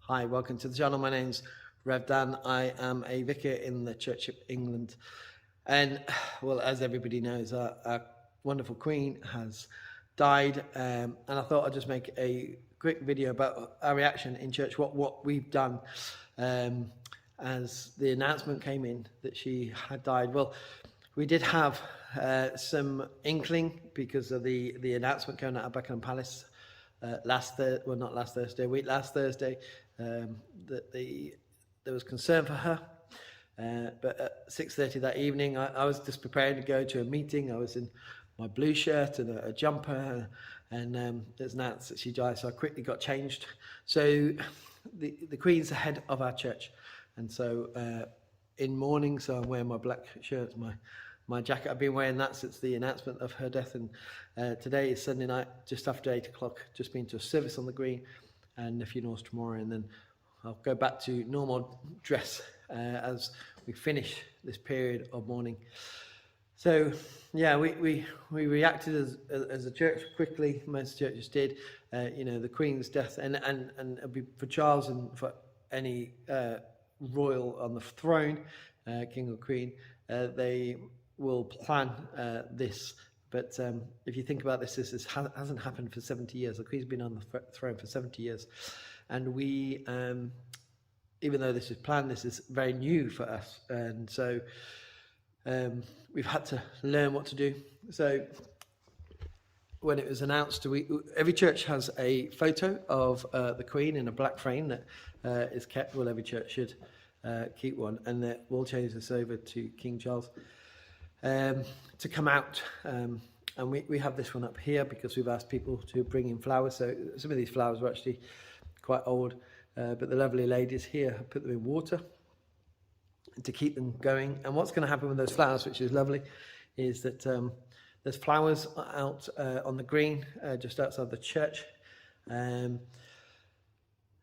Hi, welcome to the channel. My name's Rev Dan. I am a vicar in the Church of England. And, well, as everybody knows, our wonderful Queen has died. And I thought I'd just make a quick video about our reaction in church, what we've done as the announcement came in that she had died. Well, we did have some inkling because of the announcement going out of Buckingham Palace last Thursday, that there was concern for her. But at 6:30 that evening, I was just preparing to go to a meeting. I was in my blue shirt and a jumper, and it was announced that she died, so I quickly got changed. So the Queen's the head of our church, and so in mourning, so I'm wearing my black shirt, my jacket. I've been wearing that since the announcement of her death, and today is Sunday night, just after 8 o'clock. Just been to a service on the green, and the funeral's tomorrow, and then I'll go back to normal dress as we finish this period of mourning. So yeah, we reacted as a church quickly. Most churches did. The Queen's death, and it'll be for Charles and for any royal on the throne, king or queen. They will plan this, but if you think about this hasn't happened for 70 years. The Queen's been on the throne for 70 years, and we, even though this is planned, this is very new for us, and so we've had to learn what to do. So when it was announced, every church has a photo of the Queen in a black frame that is kept. Well, every church should keep one, and that we'll change this over to King Charles to come out. And we have this one up here because we've asked people to bring in flowers. So some of these flowers are actually quite old, but the lovely ladies here have put them in water to keep them going. And what's going to happen with those flowers, which is lovely, is that there's flowers out on the green just outside the church, where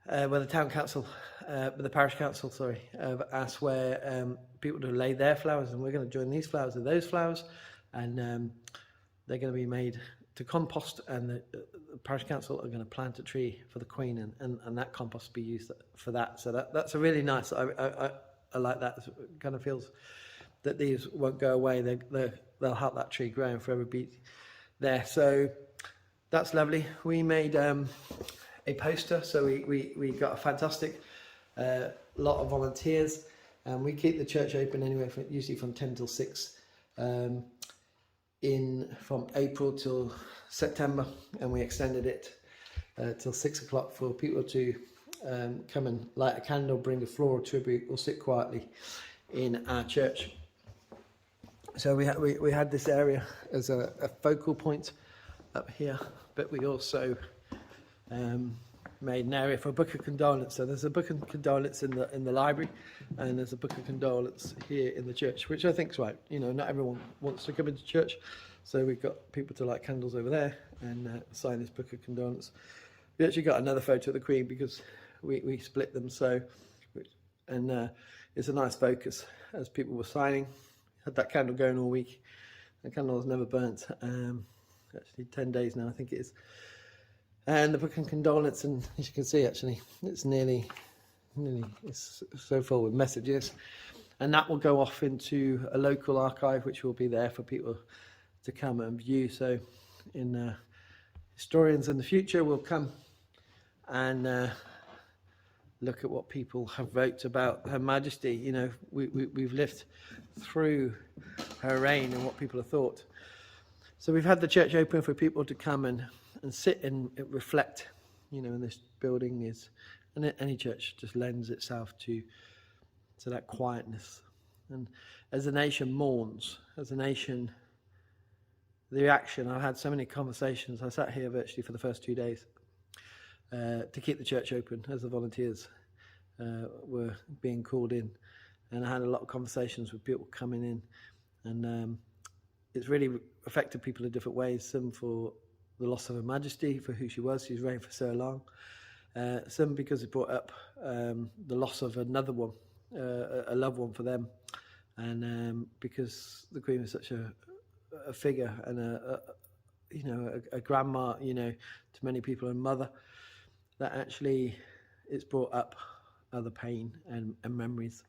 the town council, the parish council, have asked where people to lay their flowers, and we're going to join these flowers with those flowers, and they're going to be made to compost, and the parish council are going to plant a tree for the Queen, and that compost be used for that. So that's a really nice. I like that. It kind of feels that these won't go away. They'll help that tree grow and forever be there. So that's lovely. We made a poster, so we got a fantastic lot of volunteers, and we keep the church open anyway, usually from 10 till 6, from April till September, and we extended it till 6 o'clock for people to come and light a candle, bring a floral tribute, or sit quietly in our church. So we had this area as a focal point up here, but we also made an area for a book of condolence. So there's a book of condolence in the library, and there's a book of condolence here in the church, which I think is right. Not everyone wants to come into church, so we've got people to light candles over there and sign this book of condolence. We actually got another photo of the Queen because we split them, and it's a nice focus as people were signing. Had that candle going all week. The candle was never burnt. Actually 10 days now, I think it is. And the book of condolence, and as you can see, actually, it's nearly it's so full with messages, and that will go off into a local archive, which will be there for people to come and view. So historians in the future will come and look at what people have wrote about Her Majesty. We've lived through her reign and what people have thought. So we've had the church open for people to come and sit and reflect. In this building is, and any church just lends itself to that quietness. And as a nation mourns, as a nation, the reaction, I had so many conversations. I sat here virtually for the first 2 days to keep the church open as the volunteers were being called in, and I had a lot of conversations with people coming in, and it's really affected people in different ways. Some for the loss of Her Majesty, for who she was. She's reigned for so long. Some because it brought up the loss of another one, a loved one for them, and because the Queen was such a figure and a grandma, to many people, and mother, that actually it's brought up other pain and memories,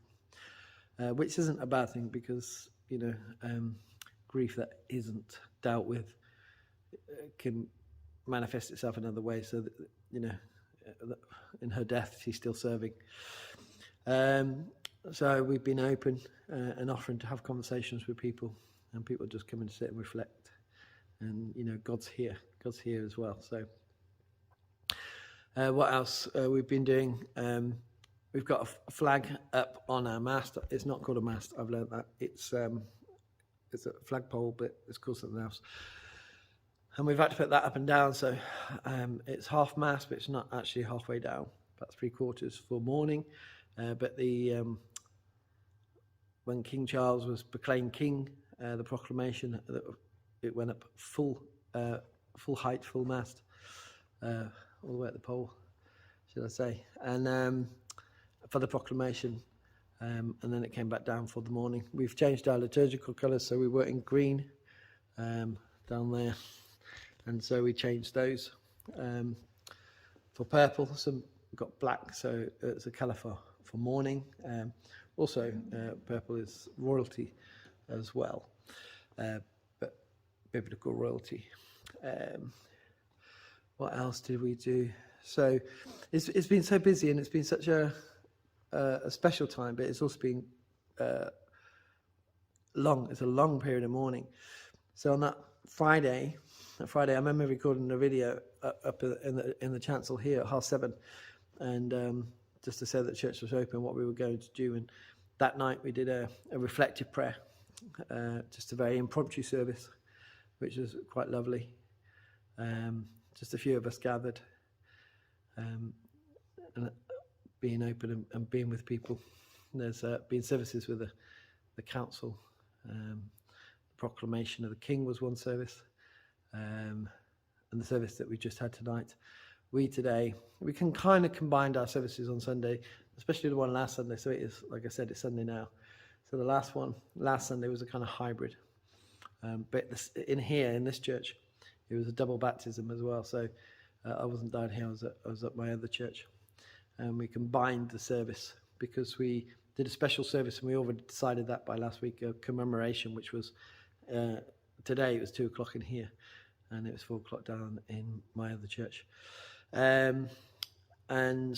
which isn't a bad thing, because grief that isn't dealt with can manifest itself in other ways. So that, in her death, she's still serving. So we've been open and offering to have conversations with people, and people just come and sit and reflect. And God's here as well. So what else we've been doing? We've got a flag up on our mast. It's not called a mast, I've learned that. It's a flagpole, but it's called something else. And we've had to put that up and down, so it's half mast, but it's not actually halfway down, about 3/4 for mourning. But when King Charles was proclaimed king, the proclamation, it went up full height, full mast, all the way at the pole, should I say, and for the proclamation, and then it came back down for the mourning. We've changed our liturgical colours, so we were in green down there, and so we changed those for purple. Some got black, so it's a colour for mourning. Also, purple is royalty as well, but biblical royalty. What else did we do? So it's been so busy, and it's been such a special time, but it's also been long. It's a long period of mourning. So on that Friday, I remember recording a video up in the chancel here at 7:30, and just to say that church was open, what we were going to do. And that night we did a reflective prayer, just a very impromptu service, which was quite lovely. Just a few of us gathered, and being open and being with people. There's been services with the council. The proclamation of the King was one service, and the service that we just had tonight. We can kind of combine our services on Sunday, especially the one last Sunday. So it is, like I said, it's Sunday now. So the last Sunday was a kind of hybrid. But in this church, it was a double baptism as well. So I wasn't down here, I was at my other church. And we combined the service because we did a special service, and we already decided that by last week, a commemoration, which was today. It was 2:00 in here, and it was 4:00 down in my other church. And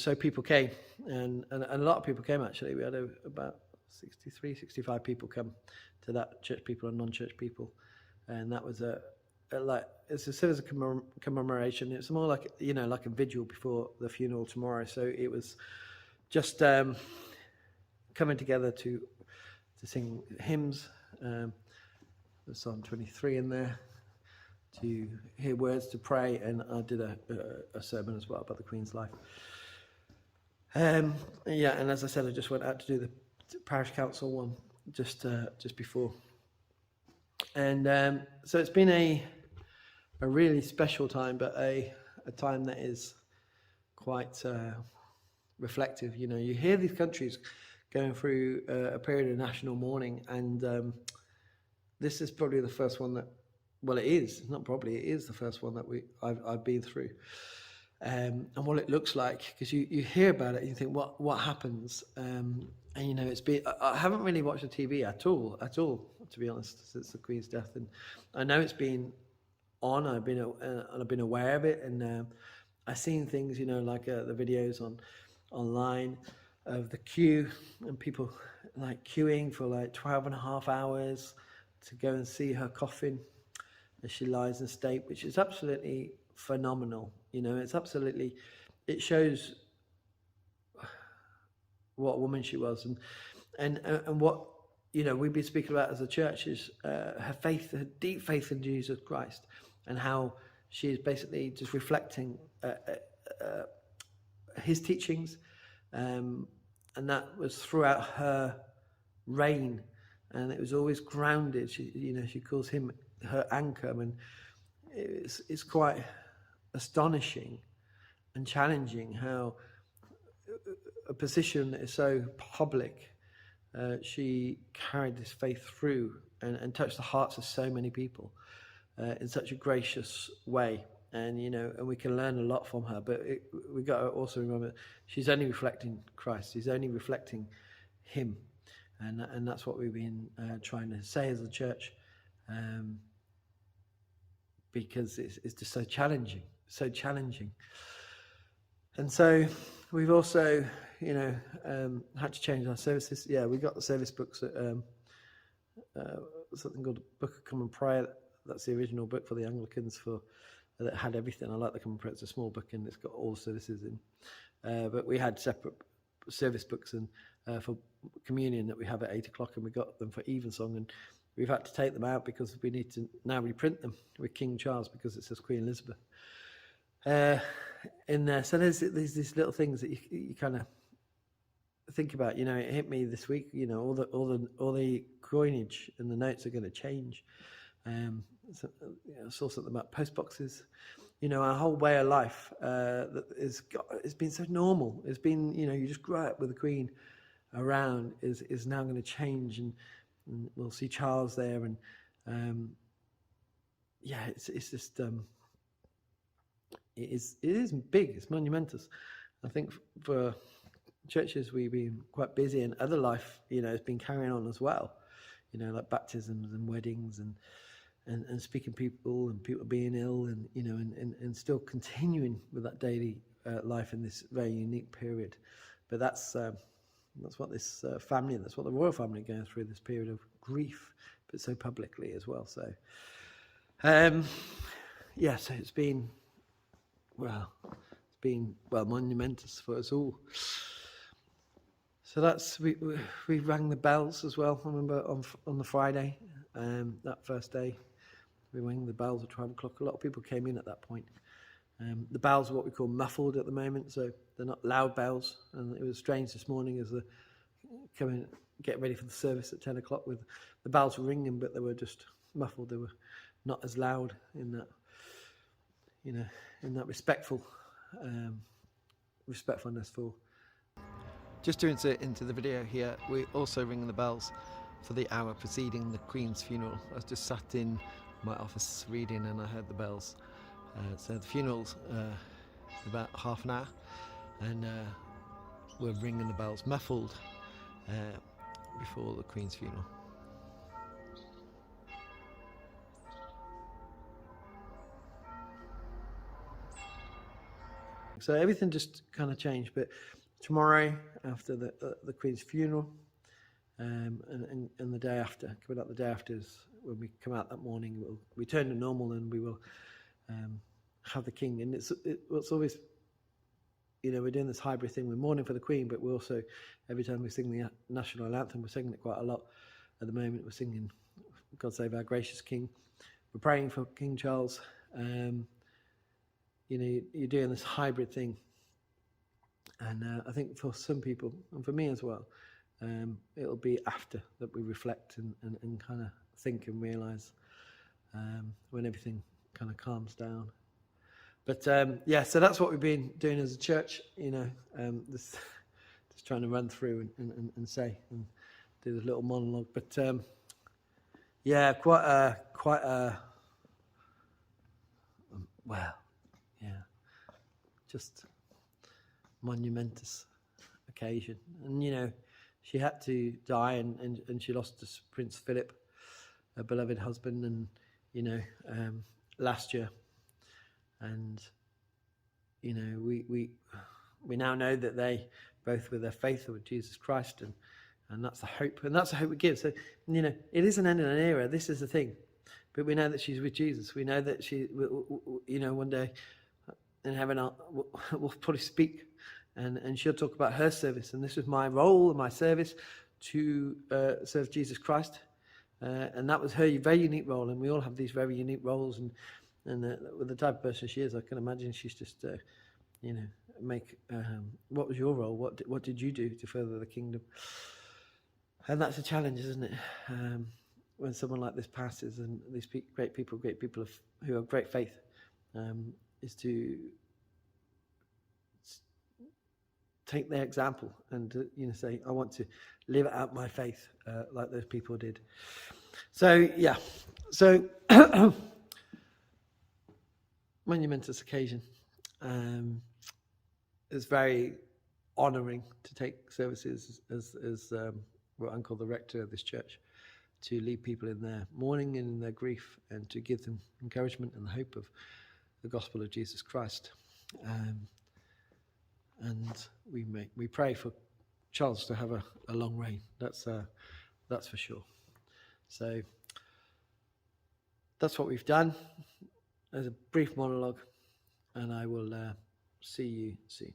so people came, and a lot of people came actually. We had about 65 people come to that, church people and non-church people, and that was it's a service of commemoration. It's more like like a vigil before the funeral tomorrow. So it was just coming together to sing hymns. There's Psalm 23 in there, to hear words, to pray, and I did a sermon as well about the Queen's life. And as I said, I just went out to do the parish council one just before, and so it's been a really special time, but a time that is quite reflective. You hear these countries going through a period of national mourning, and this is probably the first one that. Well, it is the first one that I've been through, and what it looks like, because you hear about it and you think what happens, and it's been. I haven't really watched the TV at all, to be honest, since the Queen's death, and I know it's been on. I've been aware of it, and I've seen things, like the videos online of the queue, and people like queuing for like 12.5 hours to go and see her coffin as she lies in state, which is absolutely phenomenal. It shows what a woman she was, and what we've been speaking about as a church is her faith, her deep faith in Jesus Christ, and how she is basically just reflecting his teachings, and that was throughout her reign, and it was always grounded. She calls him her anchor, and it's quite astonishing and challenging how a position that is so public, she carried this faith through and touched the hearts of so many people in such a gracious way. and and we can learn a lot from her. But we got to also remember she's only reflecting Christ. She's only reflecting Him, and that's what we've been trying to say as a church, because it's just so challenging, And so we've also, had to change our services. Yeah, we got the service books at something called Book of Common Prayer. That's the original book for the Anglicans that had everything. I like the Common Prayer. It's a small book and it's got all the services in. But we had separate service books and for communion that we have at 8:00, and we got them for Evensong, and we've had to take them out because we need to now reprint them with King Charles because it says Queen Elizabeth in there. So there's these little things that you kind of think about. It hit me this week. All the coinage and the notes are going to change. So, I saw something about post boxes. Our whole way of life it's been so normal. It's been you just grow up with the Queen around is now going to change, and we'll see Charles there, and it's just it is big. It's monumentous. I think for churches we've been quite busy, and other life has been carrying on as well. Like baptisms and weddings and speaking people and people being ill, and and still continuing with that daily life in this very unique period. But that's what this family, that's what the royal family are going through, this period of grief, but so publicly as well. So so it's been monumentous for us all. So that's we rang the bells as well. I remember on the Friday, that first day, we rang the bells at 12 o'clock. A lot of people came in at that point. The bells are what we call muffled at the moment, so they're not loud bells. And it was strange this morning as coming getting ready for the service at 10 o'clock with the bells were ringing, but they were just muffled. They were not as loud in that, in that respectfulness for. Just to insert into the video here, we're also ringing the bells for the hour preceding the Queen's funeral. I was just sat in my office reading and I heard the bells. So the funeral's about half an hour, and we're ringing the bells muffled before the Queen's funeral. So everything just kind of changed, but tomorrow after the Queen's funeral, and the day after, coming out the day after is when we come out that morning, we'll return to normal, and we will have the King. And it's always, we're doing this hybrid thing. We're mourning for the Queen, but we're also, every time we sing the national anthem, we're singing it quite a lot. At the moment, we're singing God Save Our Gracious King. We're praying for King Charles. You're doing this hybrid thing. And I think for some people, and for me as well, it'll be after that we reflect and kind of think and realise when everything kind of calms down. But so that's what we've been doing as a church, just trying to run through and say and do this little monologue. But just monumentous occasion. And she had to die, and she lost to Prince Philip, her beloved husband, and last year. And we now know that they both were their faith with Jesus Christ, and that's the hope, and that's the hope we give. So it is an end of an era. This is the thing, but we know that she's with Jesus. We know that she, one day in heaven we'll probably speak, and she'll talk about her service. And this was my role and my service to serve Jesus Christ, and that was her very unique role. And we all have these very unique roles, and with the type of person she is, I can imagine she's just what was your role? What did you do to further the kingdom? And that's a challenge, isn't it? When someone like this passes, and these great people who have great faith, is to take their example and to, say, I want to live out my faith like those people did. So monumentous occasion. It's very honouring to take services as what Uncle, the rector of this church, to lead people in their mourning and in their grief, and to give them encouragement and the hope of the gospel of Jesus Christ. And we pray for Charles to have a long reign. That's for sure. So that's what we've done as a brief monologue, and I will see you soon.